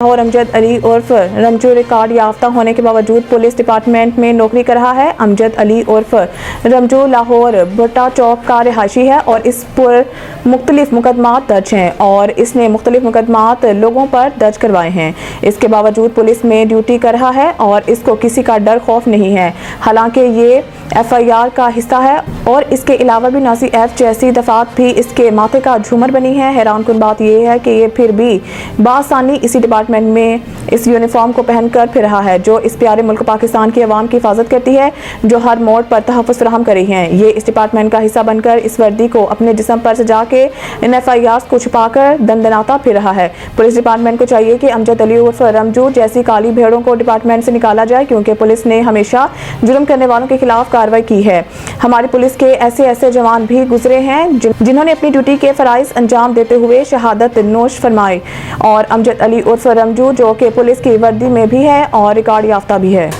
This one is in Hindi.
और अमजद अली उर्फ रमजू रिकॉर्ड याफ्ता होने के बावजूद पुलिस डिपार्टमेंट में नौकरी कर रहा है। अमजद अली उर्फ रमजू लाहौर भुट्टा चौक का रिहायशी है और इस पर मुख्तलिफ मुकदमात दर्ज हैं और इसने मुख्तलिफ मुकदमात लोगों पर दर्ज करवाए हैं। इसके बावजूद पुलिस में ड्यूटी कर रहा है और इसको किसी का डर खौफ नहीं है। हालांकि ये FIR का हिस्सा है और इसके अलावा भी नाज़ी F जैसी दफात भी इसके माथे का झूमर बनी है। हैरानकुन बात यह है कि ये फिर भी बासानी इसी डिपार्टमेंट में इस यूनिफॉर्म को पहनकर फिर रहा है जो इस प्यारे मुल्क पाकिस्तान की आवाम की हिफाजत करती है, जो हर मोड़ पर तहफ़्फ़ुज़ फराहम कर रही है। ये इस डिपार्टमेंट का हिस्सा बनकर इस वर्दी को अपने जिस्म पर सजा के इन FIRs को छुपाकर दंदनाता फिर रहा है। पुलिस डिपार्टमेंट को चाहिए कि अमजद अली उर्फ रमजू जैसी काली भेड़ों को डिपार्टमेंट से निकाला जाए, क्योंकि पुलिस ने हमेशा जुर्म करने वालों के खिलाफ कार्रवाई की है। हमारी पुलिस के ऐसे जवान भी गुजरे हैं जिन्होंने अपनी ड्यूटी के फराइज अंजाम देते हुए शहादत नोश फरमाई और अमजद अली उर्फ रमजू जो कि पुलिस की वर्दी में भी है और रिकॉर्ड याफ्ता भी है।